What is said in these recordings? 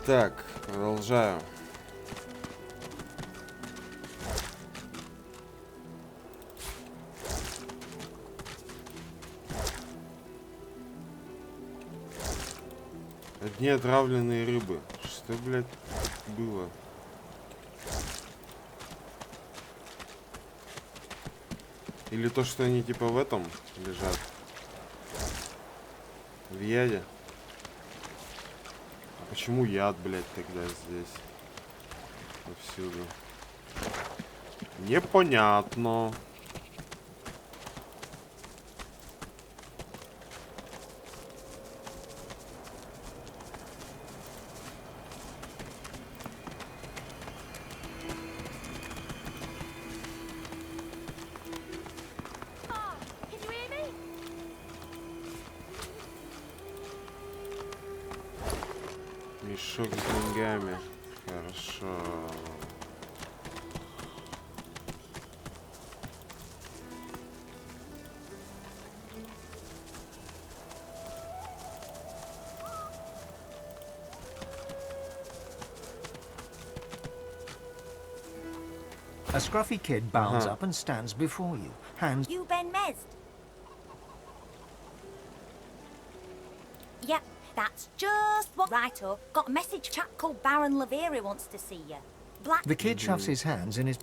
Так, продолжаю. Одни отравленные рыбы. Что, блядь, было? Или то, что они типа в этом лежат? В яде? А почему яд, блядь, тогда здесь? Повсюду. Непонятно. Мешок с деньгами. Хорошо. A scruffy kid bounds up and stands before you. Hands. You Ben Mez? Yep, that's just what. Righto, got a message. Chap called Baron Laveri wants to see you. Black. The kid shoves his hands in his.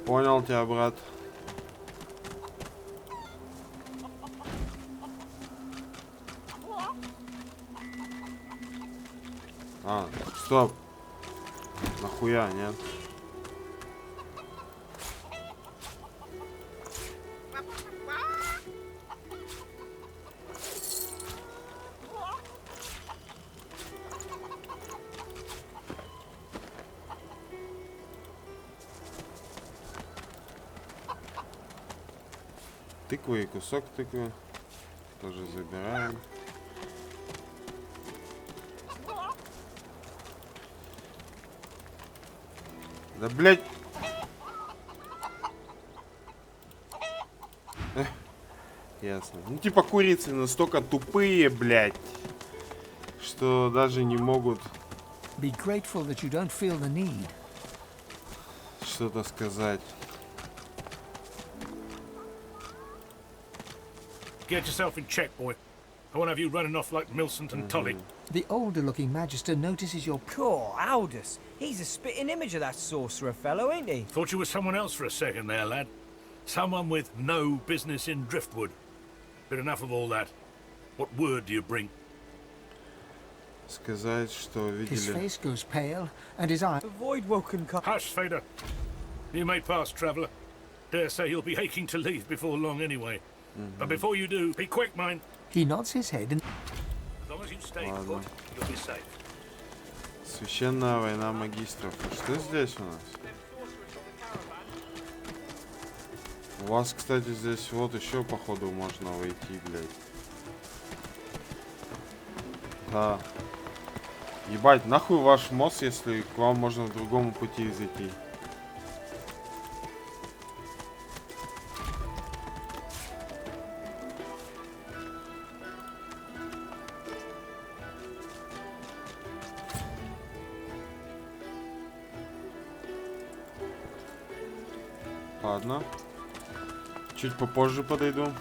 Понял тебя, брат. А, стоп. Нахуя, нет? Тыквы и кусок тыквы тоже забираем. Да, блядь. Ясно. Ну, типа курицы настолько тупые, блядь, что даже не могут Be grateful that you don't feel the need. что-то сказать. Get yourself in check, boy. I won't have you running off like Millicent and Tolly. The older-looking magister notices your. Cool, Aldous. He's a spitting image of that sorcerer fellow, ain't he? Thought you were someone else for a second there, lad. Someone with no business in Driftwood. But enough of all that. What word do you bring? Сказать, что His видели. face goes pale, and his eye. The void woken cut. Hush, Fader. You may pass, traveller. Dare say you'll be aching to leave before long anyway. But before you do, be quick, mind. He nods his head and. As long as you stay Ладно. put, you'll be safe. Священная война магистров. А что здесь у нас? У вас, кстати, здесь вот еще, походу, можно войти, блядь. Да. Ебать, нахуй ваш мост, если к вам можно в другому пути зайти. Ладно. Чуть попозже подойду.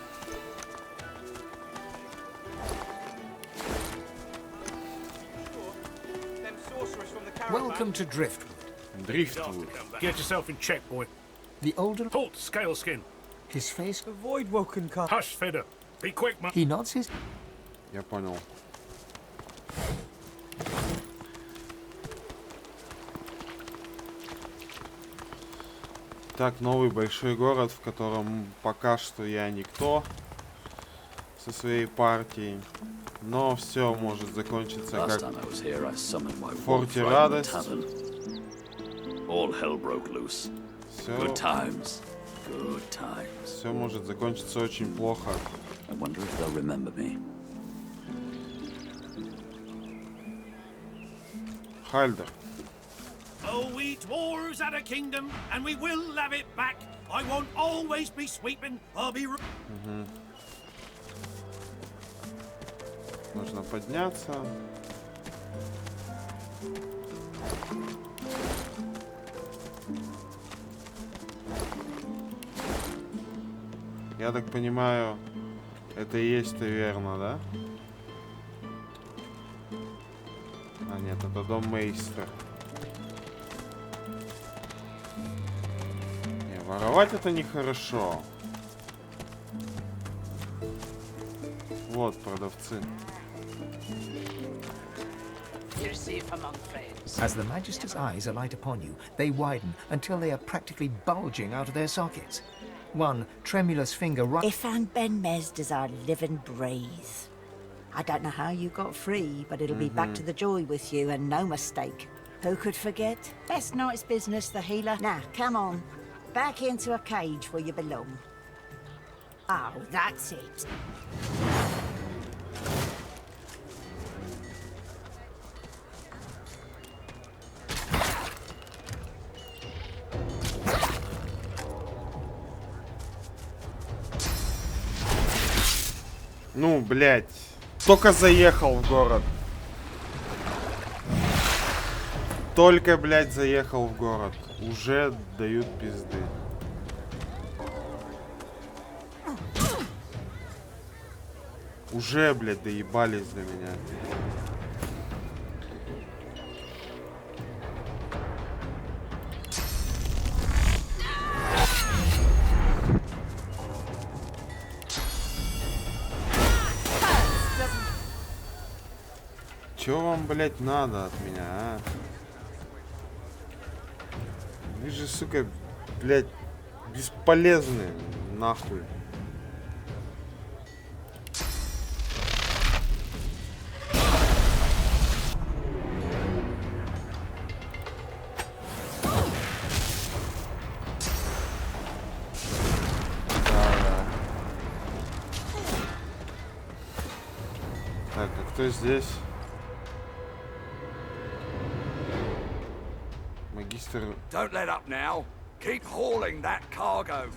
Welcome to Driftwood. Дрифтвуд. Get yourself in check, boy. The older. Halt, scale skin. His face. The void woken cut. Hush, Fader. Be quick, man. He nods his. Я понял. Так, новый большой город, в котором пока что я никто со своей партией. Но все может закончиться Last как time I was here, I summoned my в wolf Форте riding Радость. tavern. All hell broke loose. Good times. Good times. Все может закончиться очень плохо. I wonder if they'll remember me. Хальдер. Oh, we dwarves had a kingdom, and we will have it back. I won't always be sweeping. I'll be. Нужно подняться. Я так понимаю, это и есть таверна, да? А нет, это дом мейстер. Не, воровать это нехорошо. Вот продавцы. As the Magister's eyes alight upon you, they widen until they are practically bulging out of their sockets. One tremulous finger Ifan Ben Mez does our live and breathe. I don't know how you got free, but it'll be back to the joy with you, and no mistake. Who could forget? Best night's business, the healer. Now, come on. Back into a cage where you belong. Oh, that's it. Ну, блядь. Только заехал в город. Только, блядь, заехал в город. Уже дают пизды. Уже, блядь, доебались до меня. Чё вам, блядь, надо от меня, а? Вы же, сука, блядь, бесполезные, нахуй. Да. Так, а кто здесь? Магистр. Don't let up now. Keep hauling that cargo.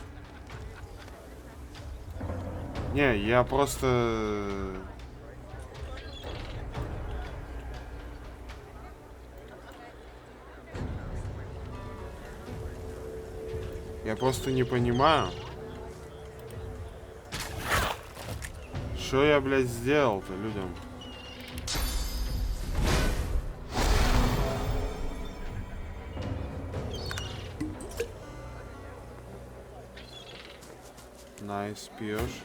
Не, я просто... Я просто не понимаю. Что я, блядь, сделал-то людям? Найс, пьешь.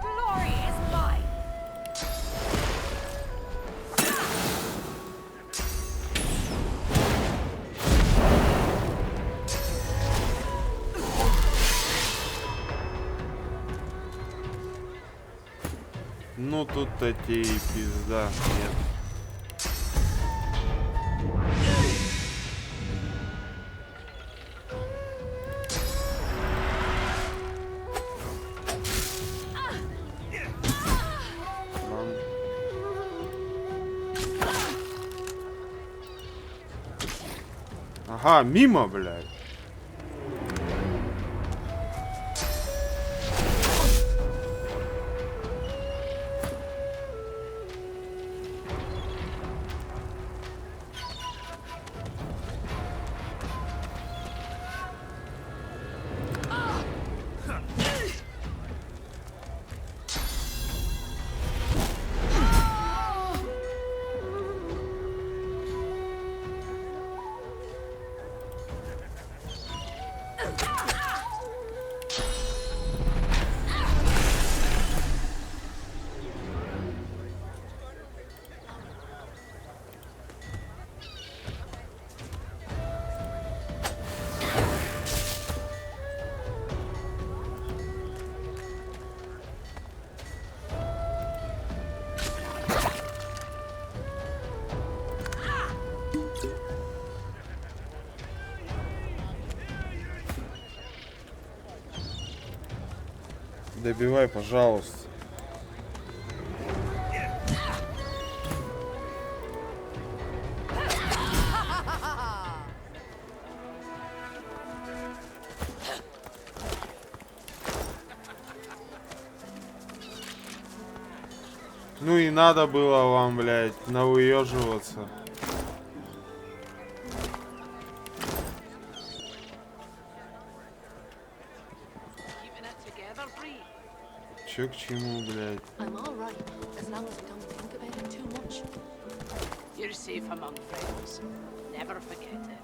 Glory is mine. Ну тут-то те и пизда. Нет. Ага, мимо, блядь. добивай, пожалуйста. Ну и надо было вам, блядь, навыеживаться. Чё к чему, блядь? I'm all right, as long as I don't think about it too much. You're safe among friends. Never forget it.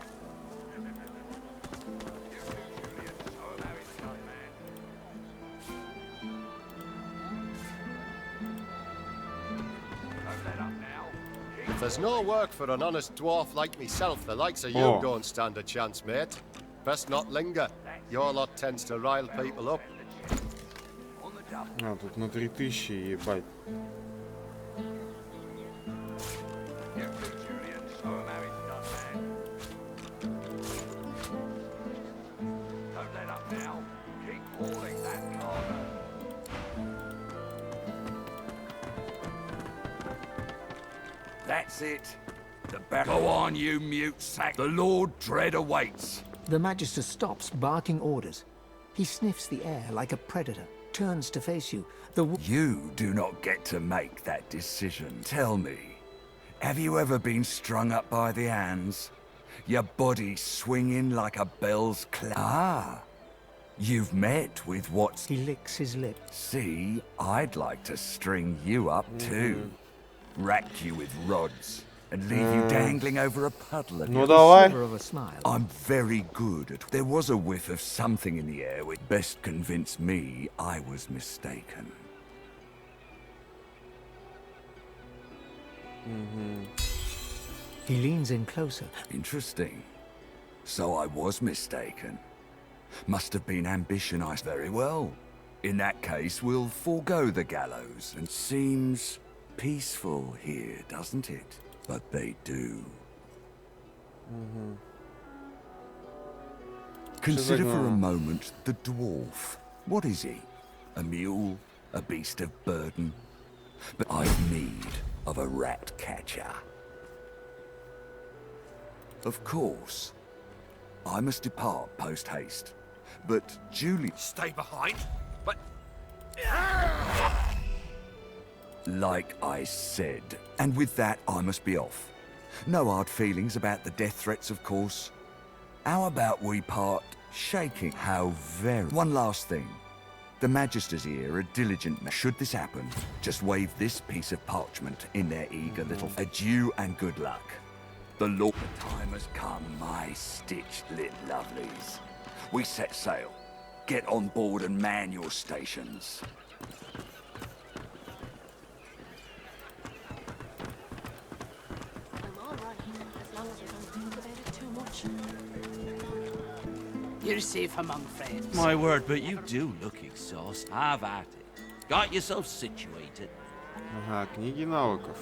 If there's no work for an honest dwarf like myself, the likes of you don't stand a chance, mate. Best not linger. Your lot tends to rile people up. А, тут на 3000, ебать. That's it. The battle. Go on, you mute sack. The Lord Dread awaits. The Magister stops, barking orders. He sniffs the air like a predator, turns to face you. You do not get to make that decision. Tell me, have you ever been strung up by the hands? Your body swinging like a bell's Ah, you've met with what's... He licks his lip. See, I'd like to string you up too. Rack you with rods and leave you dangling over a puddle of Of a smile. I'm very good at... There was a whiff of something in the air which best convinced me I was mistaken. He leans in closer. Interesting. So I was mistaken. Must have been ambition. Very well. In that case, we'll forego the gallows. And seems peaceful here, doesn't it? But they do. Consider for a moment the dwarf. What is he? A mule? A beast of burden? But I've need of a rat catcher. Of course, I must depart post-haste. But Julie... Stay behind? But... Like I said. And with that, I must be off. No hard feelings about the death threats, of course. How about we part shaking? How very... One last thing. The Magisters here are diligent. Should this happen, just wave this piece of parchment in their eager little... Adieu and good luck. The Lord... The time has come, my stitched-lit lovelies. We set sail. Get on board and man your stations. I'm all right, as long as I don't think about it too much. You're safe among friends. My word, but you do look exhausted. Have at it. Got yourself situated. Ага, книги навыков.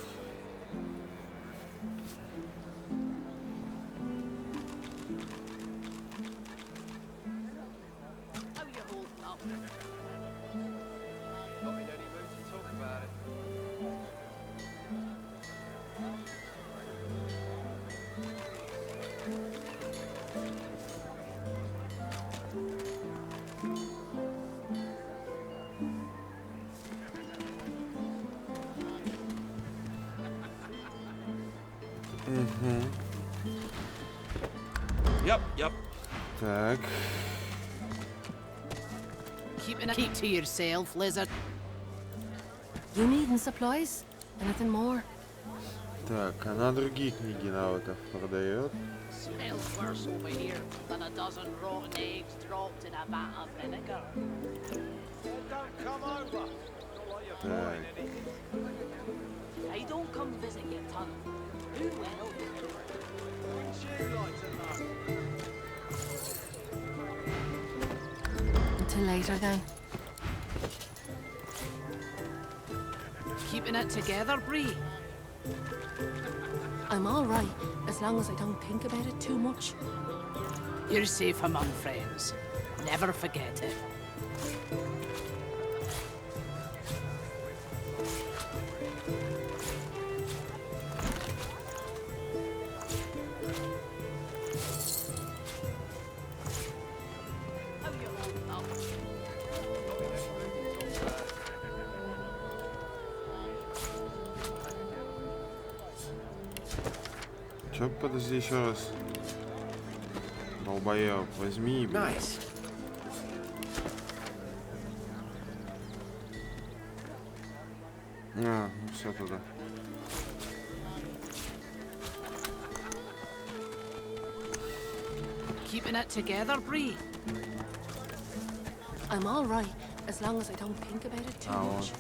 Yep. Так. Keep to yourself, lizard. You needing supplies? Anything more? Так, она другие книги навыков продает. Smells worse over here than a dozen rotten eggs dropped in a vat of vinegar. Don't come over. Так. I don't come visit your tunnel. Who will? Until later, then. Keeping it together, Bree? I'm all right, as long as I don't think about it too much. You're safe among friends. Never forget it. Чё, подожди еще раз. Долбоёб, возьми, блядь. А, ну все туда. Keeping it together, Bree? I'm all right, as long as I don't think about it too much.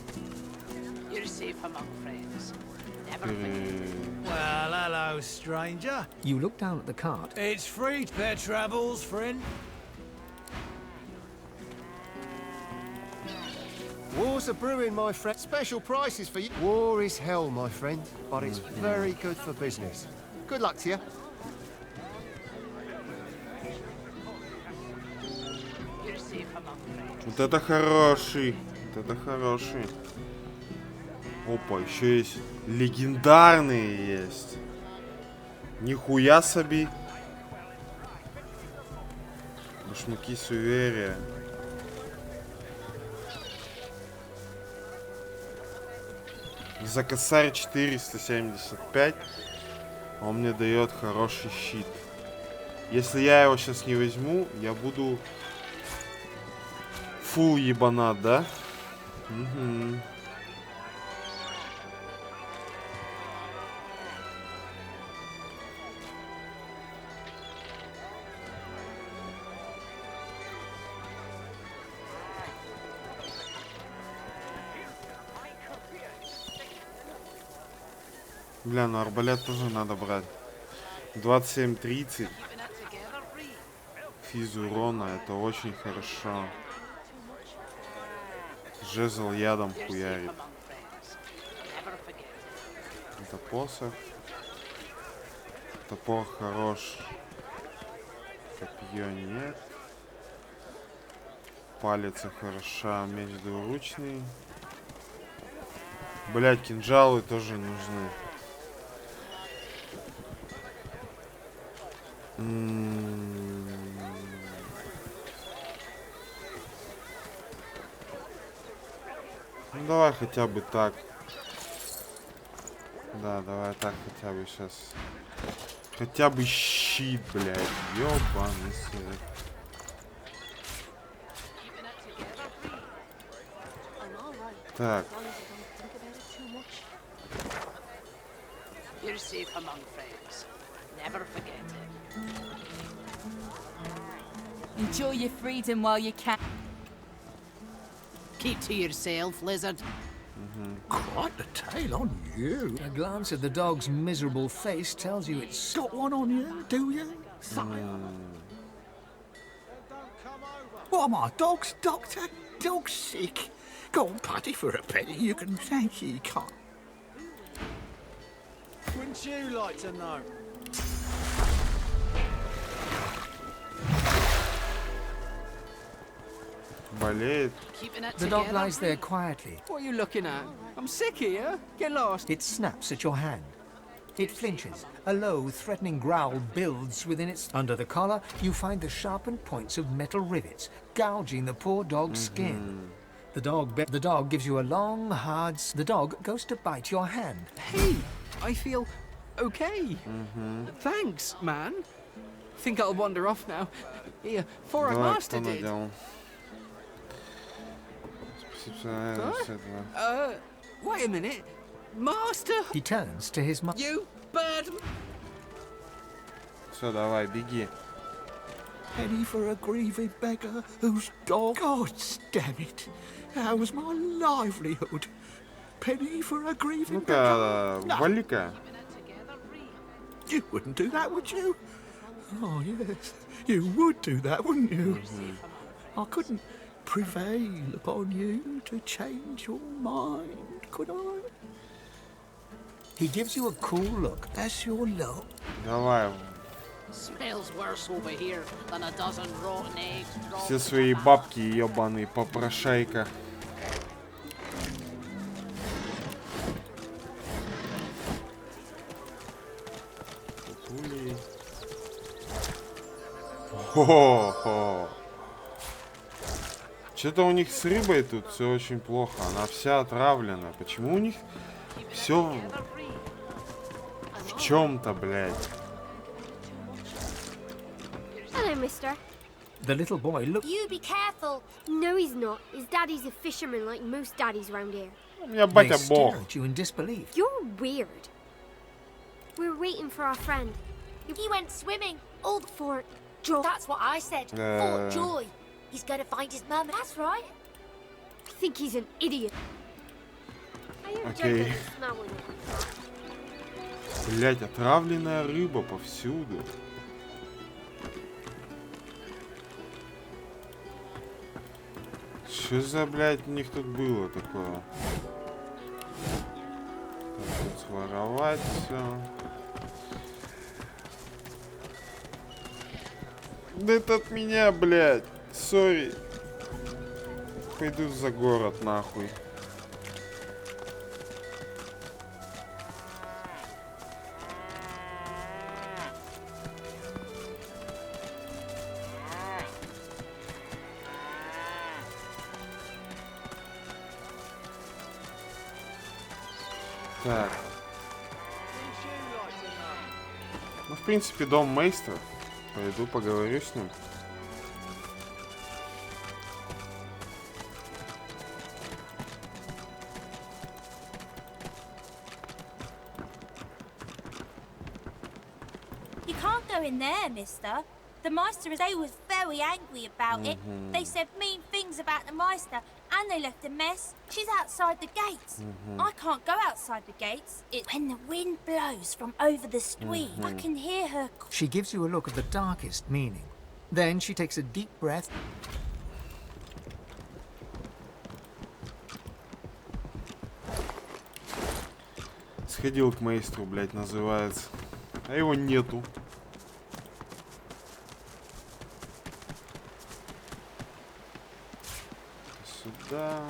You're safe among friends. Never forget. Well, hello, stranger. You look down at the cart. It's free, fair travels, friend. War's a brewing, my friend. Special prices for you. War is hell, my friend, but it's very good for business. Good luck to you. You're safe among friends. Вот это хороший. Вот это хороший. Опа, еще есть легендарные есть. Нихуя себе. Башмаки суеверия. За косарь 475 он мне дает хороший щит. Если я его сейчас не возьму, я буду фул ебанат, да? Угу. Бля, ну арбалет тоже надо брать. 27-30. Физ урона, это очень хорошо. Жезл ядом хуярит. Это посох. Топор хорош. Копье нет. Палец хороша. Меч двуручный. Блять, кинжалы тоже нужны. Ну давай хотя бы так. Да, давай так хотя бы сейчас. Хотя бы щит, блядь. Ёбаный свет. Так. You're safe among friends. Never forget it. Enjoy your freedom while you can. Keep to yourself, lizard. Quite the tail on you. A glance at the dog's miserable face tells you it's... Got one on you, do you? What, my dog's doctor? Dog's sick. Go on, Paddy, for a penny. You can thank you, can't. Wouldn't you like to know? Болеет. The dog lies there quietly. What are you looking at? I'm sick here. Get lost. It snaps at your hand. It flinches. A low, threatening growl builds within its... Under the collar, you find the sharpened points of metal rivets, gouging the poor dog's skin. The dog gives you a long, hard... The dog goes to bite your hand. Hey, I feel okay. Thanks, man. Think I'll wander off now. Here, for our master did. Wait a minute. Master? He turns to his mother. You bird. Все, давай, беги. Penny for a grieving beggar whose dog... God damn it. That was my livelihood. Penny for a grieving beggar. Ну-ка, вали-ка. You wouldn't do that, would you? Oh, yes. You would do that, wouldn't you? I couldn't prevail upon you to change your mind, could I? He gives you a cool look. That's your luck. Давай. Smells worse over here than a dozen rotten eggs. Все свои бабки ебаные, попрошайка. Хо-хо. Что-то у них с рыбой тут все очень плохо. Она вся отравлена. Почему у них все в чем-то, блядь? Hello, mister. The little boy looked. You be careful. No, he's not. His daddy's a fisherman like most daddies round here. They stare at you in disbelief. You're weird. We're waiting for our friend. He went swimming. All for Joy. That's what I said. For Joy. He's gonna find his mum. That's right. I think he's an idiot. Окей. Блять, отравленная рыба повсюду. Что за, блядь, у них тут было такое? Тут своровать все. Да это от меня, блядь. Сори. Пойду за город, нахуй. Так. Ну, в принципе, дом мейстра. Пойду поговорю с ним. You can't go in there, mister. The Meister, they was very angry about it. They said mean things about the Meister, and they left a mess. She's outside the gates. I can't go outside the gates. It's when the wind blows from over the street. I can hear her. She gives you a look of the darkest meaning. Then she takes a deep breath. Сходил к мейстру, блядь, называется. А его нету. Сюда.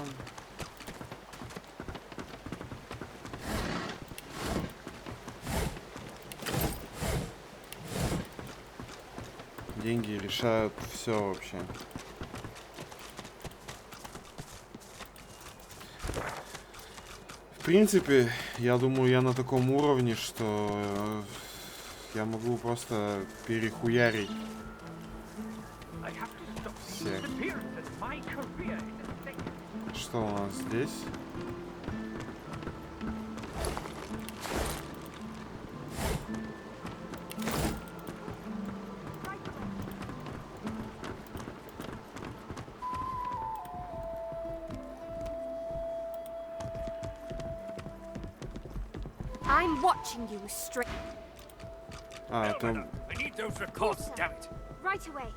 Деньги решают все вообще. В принципе, я думаю, я на таком уровне, что я могу просто перехуярить всех. Что у нас здесь? I'm watching you straight. Это... I need those records, damn it. Right away.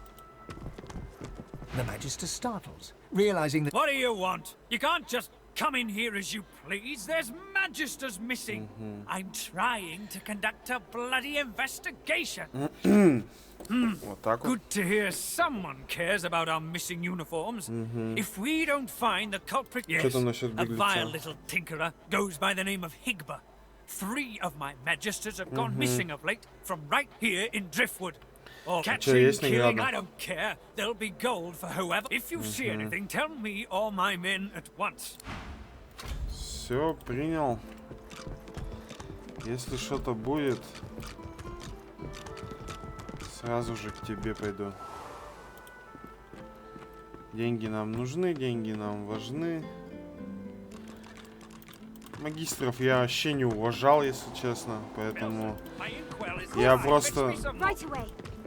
The Magister startles, realizing that. What do you want? You can't just come in here as you please. There's Magisters missing. I'm trying to conduct a bloody investigation. Вот так вот. Good to hear someone cares about our missing uniforms. If we don't find the culprit, yes, a vile little tinkerer goes by the name of Higba. 3 of my Magisters have gone missing of late from right here in Driftwood. Or catching, killing, I don't care. There'll be gold for whoever. If you see anything, tell me or my men at once. Все, принял. Если что-то будет, сразу же к тебе пойду. Деньги нам нужны, деньги нам важны. Магистров я вообще не уважал, если честно, поэтому я просто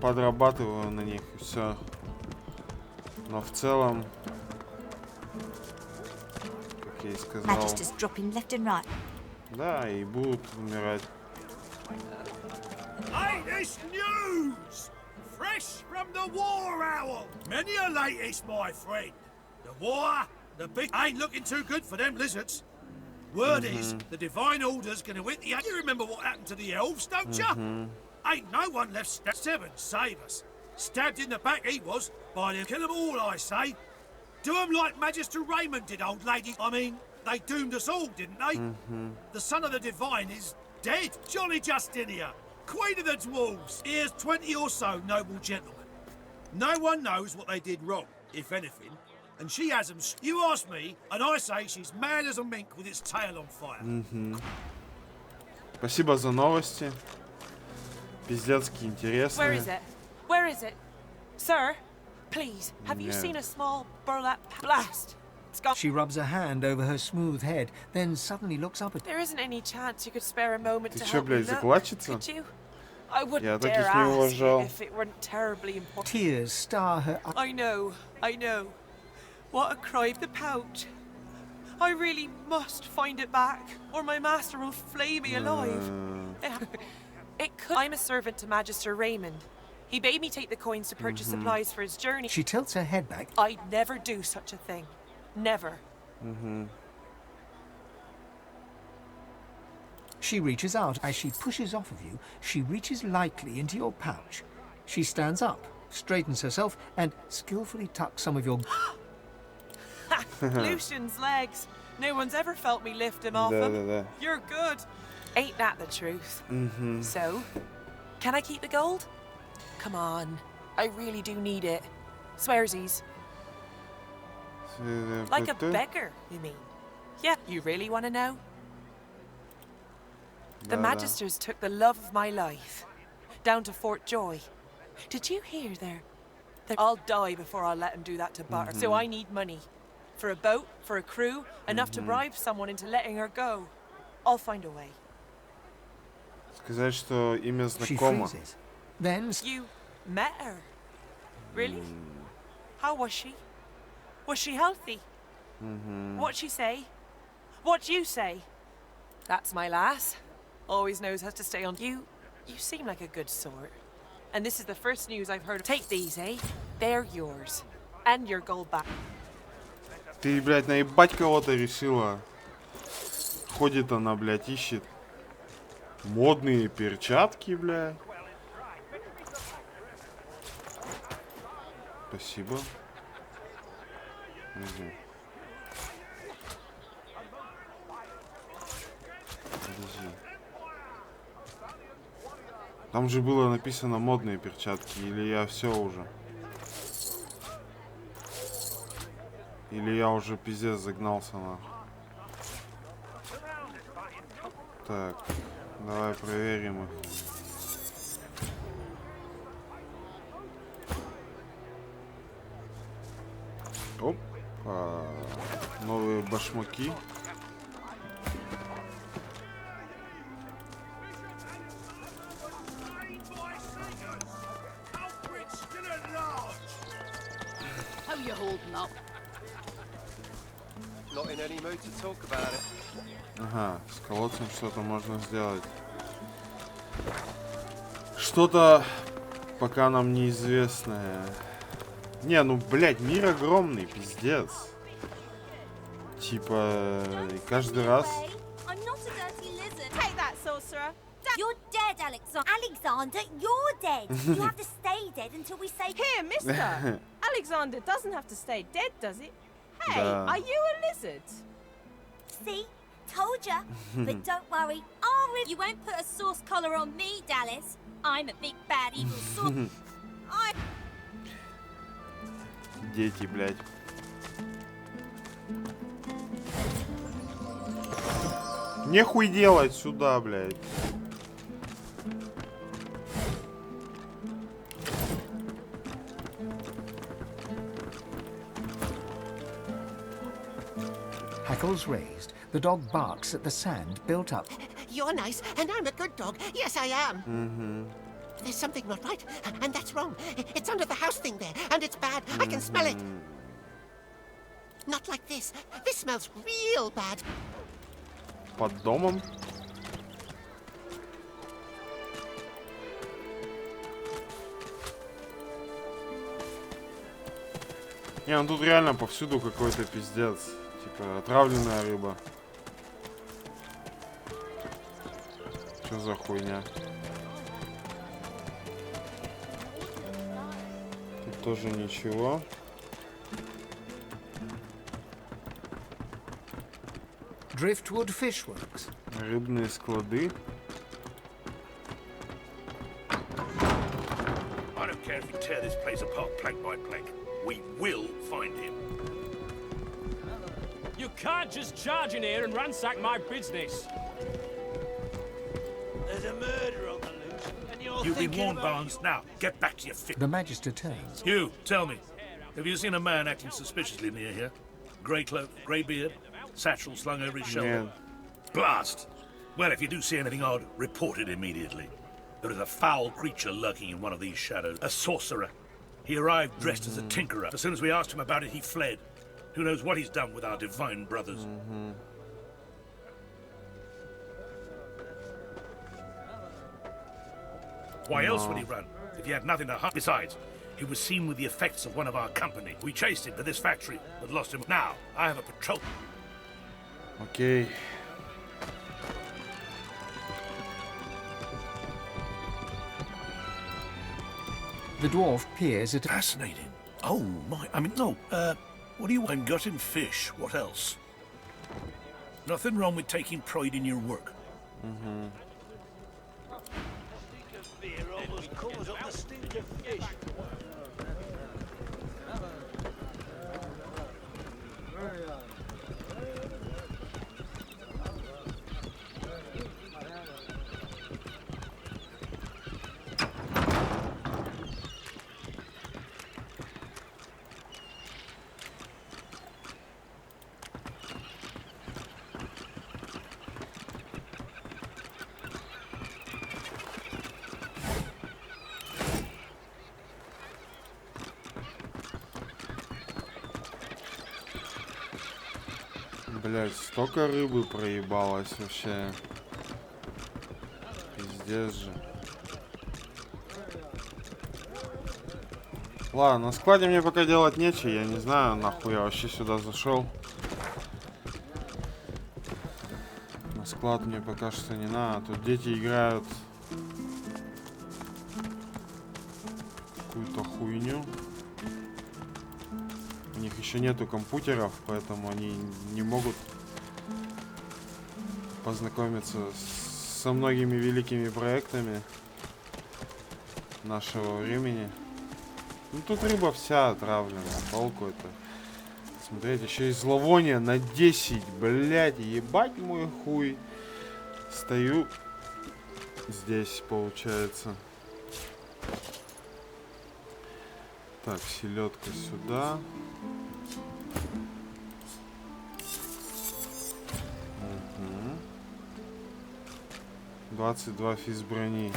подрабатываю на них и все. Но в целом, как я и сказал, да, и будут умирать. Latest news! Fresh from the war owl! Many a latest, my friend. The war, the big ain't looking too good for them lizards. Word is, the Divine Order's gonna hit the... You remember what happened to the elves, don't ya? Ain't no one left. 7 save us. Stabbed in the back he was, by them. Kill them all, I say. Do them like Magister Raymond did, old lady. I mean, they doomed us all, didn't they? The son of the Divine is dead. Jolly Justinia, Queen of the Dwarves. Here's 20 or so noble gentlemen. No one knows what they did wrong, if anything. And she has them. You ask me, and I say she's mad as a mink with its tail on fire. Спасибо за новости. Пиздецки интересные. Where is it? Where is it? Sir, please, have you seen a small burlap blast? It's gone. She rubs a hand over her smooth head, then suddenly looks up at... There isn't any chance you could spare a moment to Ты чё, help me блядь, look, закладчица? could you? I wouldn't Я dare таких не ask уважал. if it weren't terribly important. Tears star her... I know. What a cry of the pout. I really must find it back, or my master will flay me alive. It could... I'm a servant to Magister Raymond. He bade me take the coins to purchase supplies for his journey. She tilts her head back. I'd never do such a thing. Never. She reaches out. As she pushes off of you, she reaches lightly into your pouch. She stands up, straightens herself, and skillfully tucks some of your... Lucian's legs. No one's ever felt me lift him off him. You're good. Ain't that the truth? So, can I keep the gold? Come on. I really do need it. Swearsies. Like a beggar, you mean? Yeah, you really want to know? The Magisters took the love of my life down to Fort Joy. Did you hear there? I'll die before I'll let him do that to Butter. So I need money. For a boat, for a crew, enough to bribe someone into letting her go. I'll find a way. Сказать, что имя She знакомо. freezes. Then... You met her? Really? How was she? Was she healthy? What'd she say? What'd you say? That's my lass. Always knows how to stay on. You seem like a good sort. And this is the first news I've heard of. Take these, eh? They're yours. And your gold back. Ты, блядь, наебать кого-то решила. Ходит она, блядь, ищет модные перчатки, блядь. Спасибо. Подожди. Там же было написано модные перчатки, или я все уже? Или я уже пиздец загнался нахуй? Так, давай проверим их. Опа, новые башмаки. How you holding up? Not in any mood to talk about it. Ага, с колодцем что-то можно сделать. Что-то пока нам неизвестное. Не, ну, блядь, мир огромный, пиздец. Типа, каждый раз... Take that, sorcerer. You're dead, Alexander. Alexander, you're dead. You have to stay dead until we say... Here, mister. Alexander doesn't have to stay dead, does he? Hey, Da. are you a lizard? See? Told ya. But don't worry. You won't put a sauce collar on me, Dallas. I'm a big bad evil sauce. Дети, блядь. Нехуй делать сюда, блядь. Hackles raised. The dog barks at the sand built up. You're nice, and I'm a good dog. Yes, I am. There's something not right, and that's wrong. It's under the house thing there, and it's bad. I can smell it. Not like this. This smells real bad. Под домом. Не, ну тут реально повсюду какой-то пиздец. Типа отравленная рыба. Что за хуйня? Тут тоже ничего. Driftwood Fishworks. Рыбные склады. I don't care if you tear this place apart plank by plank. We will find him. You can't just charge in here and ransack my business. There's a murder on the loose, and you're You've been warned, Barnes. Now, get back to your fit. The Magister turns. You, tell me, have you seen a man acting suspiciously near here? Grey cloak, grey beard, satchel slung over his shoulder. Blast! Well, if you do see anything odd, report it immediately. There is a foul creature lurking in one of these shadows. A sorcerer. He arrived dressed as a tinkerer. As soon as we asked him about it, he fled. Who knows what he's done with our divine brothers? Why else would he run, if he had nothing to hide? Besides, he was seen with the effects of one of our company. We chased him to this factory, but lost him. Now, I have a patrol. Okay. The dwarf peers at... Fascinating. Oh, my... I mean, no, what do you want? Got him fish. What else? Nothing wrong with taking pride in your work. Блять, столько рыбы проебалось вообще. Пиздец же. Ладно, на складе мне пока делать нечего. Я не знаю, нахуй я вообще сюда зашел. На склад мне пока что не надо. Тут дети играют какую-то хуйню. У них еще нету компьютеров, поэтому они не могут познакомиться со многими великими проектами нашего времени. Ну тут рыба вся отравлена, толку это. Смотрите, еще и зловоние на 10, блять, ебать мой хуй. Стою здесь, получается. Так, селедка сюда. 22 физ брони.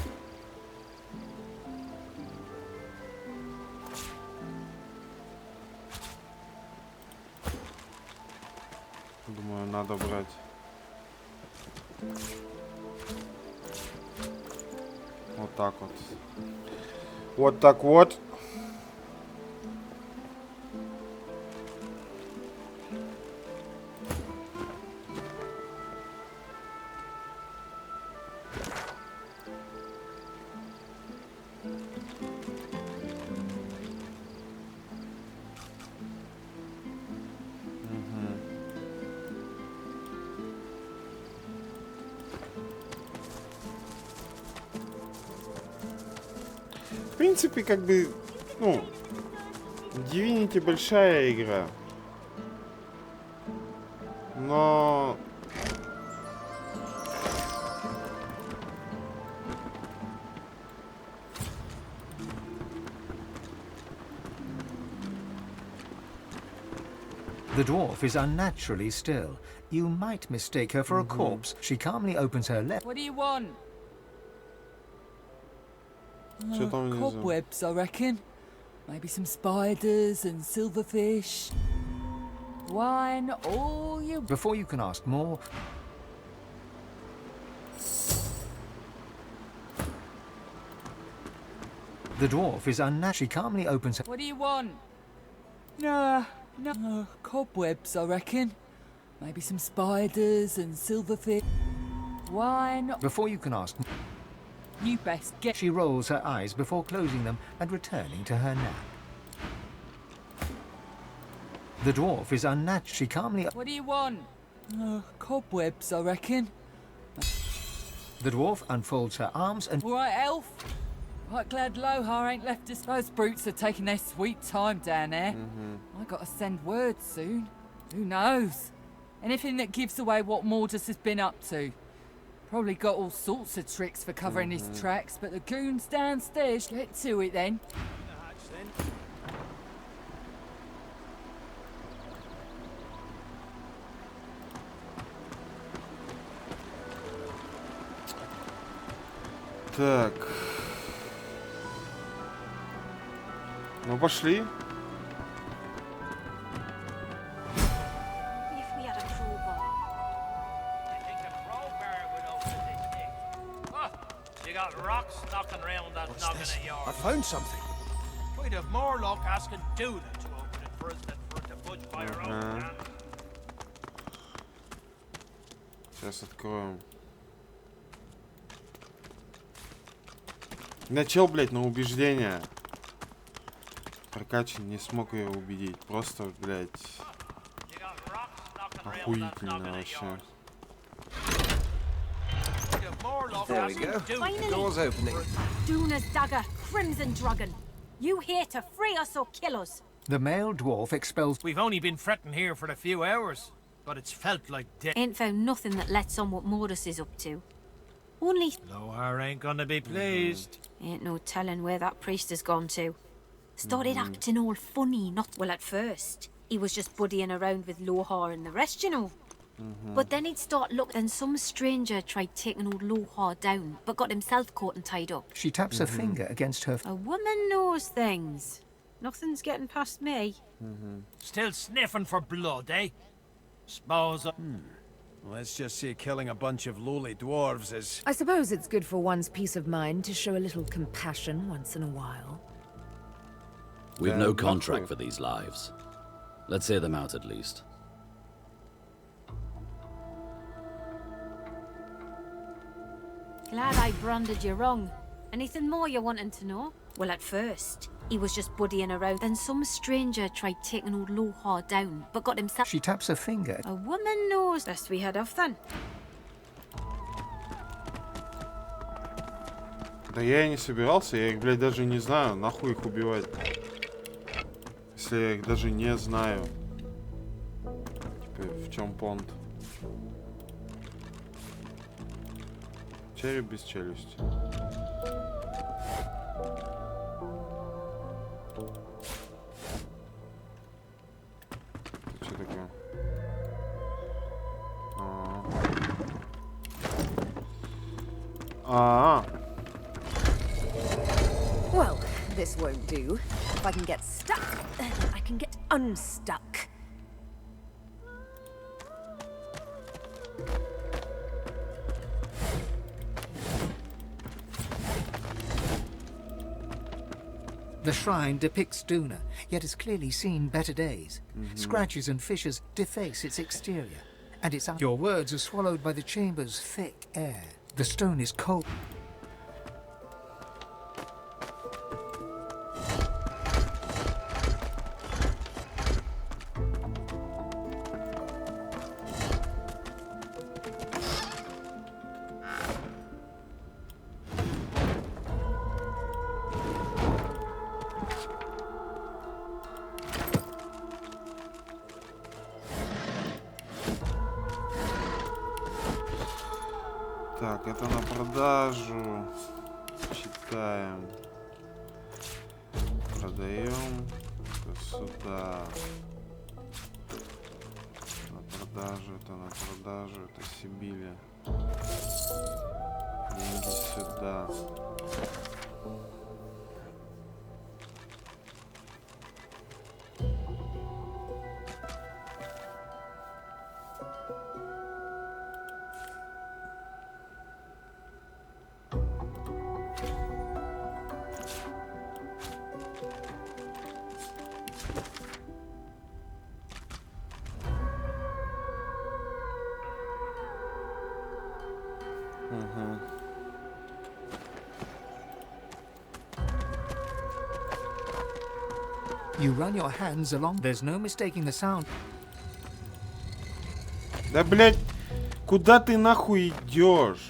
Думаю, надо брать. Вот так вот. Вот так вот. В принципе, как бы, ну, Дивинити большая игра. Но... The dwarf is unnaturally still. You might mistake her for a corpse. She calmly opens her left... What do you want? Cobwebs, I reckon. Maybe some spiders and silverfish. Wine, all you... Before you can ask more... The dwarf is unnatural. She calmly opens her... What do you want? No, cobwebs, I reckon. Maybe some spiders and silverfish. Wine... Before you can ask... You best get... She rolls her eyes before closing them and returning to her nap. The dwarf is unnatural. She calmly... What do you want? Cobwebs, I reckon. The dwarf unfolds her arms and... All right, elf. Right glad Lohar ain't left us. Those brutes are taking their sweet time down there. I gotta send word soon. Who knows? Anything that gives away what Mordus has been up to. Probably got all sorts of tricks for covering his tracks, but the goons downstairs. Get to it then. Так. Ну, пошли. If we had a crowbar. You got rocks knocking around that noggin of yours. I found something. We'd have more luck asking Duna to open it for us than for it to budge by our own hand. Сейчас откроем. Начал, блядь, на убеждение. Прокачан не смог ее убедить. Просто, блядь, охуительно вообще. There we go. Door's opening. Duna's dagger, Crimson Dragon. You here to free us or kill us? The male dwarf expels. We've only been fretting here for a few hours, but it's felt like death. Ain't found nothing that lets on what Morris is up to. Only Lohar ain't gonna be pleased. ain't no telling where that priest has gone to. Started acting all funny, not well at first. He was just buddying around with Lohar and the rest, you know. But then he'd start looking, and some stranger tried taking old Lohar down, but got himself caught and tied up. She taps her finger against her. A woman knows things. Nothing's getting past me. Still sniffing for blood, eh? Suppose. Let's just say killing a bunch of lowly dwarves is... I suppose it's good for one's peace of mind to show a little compassion once in a while. We've no contract for these lives. Let's hear them out at least. Glad I branded you wrong. Anything more you wanting to know? Well, at first, he was just buddying around. Then some stranger tried taking old Lohar down, but got himself... She taps her finger. A woman knows. Best we head off then. Да я и не собирался, я их, блядь, даже не знаю. Нахуй их убивать. Если я их даже не знаю. Типа, в чем понт? Череп без челюсти. Это что такое? Well, this won't do. If I can get stuck, I can get unstuck. The shrine depicts Duna, yet has clearly seen better days. Scratches and fissures deface its exterior, and its... Your words are swallowed by the chamber's thick air. The stone is cold. Так, это на продажу. Читаем. Продаем. Это сюда. На продажу, это на продажу, это Сибири. Деньги сюда. You run your hands along. There's no mistaking the sound. Да, блядь, куда ты нахуй идешь?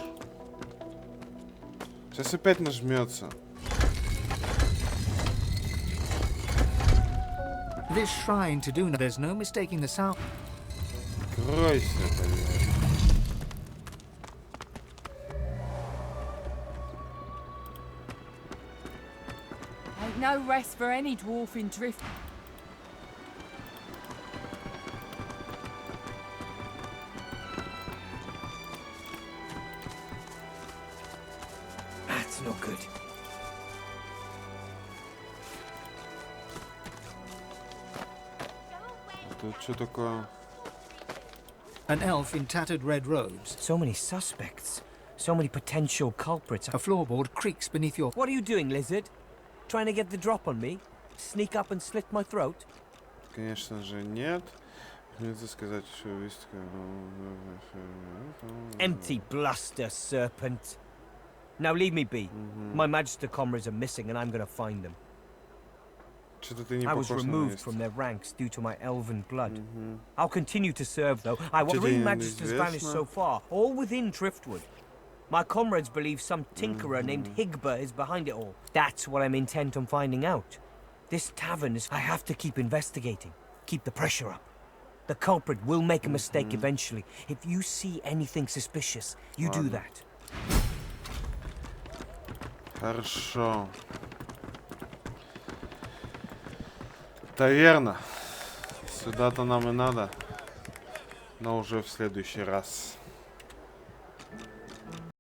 Сейчас опять нажмется. This shrine to Duna. There's no mistaking the sound. Кройся, блядь. no rest for any dwarf in drift. That's not good. Тут что такое? An elf in tattered red robes. So many suspects. So many potential culprits. A floorboard creaks beneath your... What are you doing, lizard? Trying to get the drop on me? Sneak up and slit my throat? Конечно же, нет. Нельзя сказать, что Empty bluster, serpent. Now leave me be. My Magister comrades are missing and I'm gonna find them. I was removed from their ranks due to my elven blood. I'll continue to serve, though. I want 3 Magisters vanished so far, all within Driftwood. My comrades believe some tinkerer named Higba is behind it all. That's what I'm intent on finding out. This tavern is... I have to keep investigating. Keep the pressure up. The culprit will make a mistake eventually. If you see anything suspicious, you do that. Хорошо. Таверна. Сюда-то нам и надо. Но уже в следующий раз.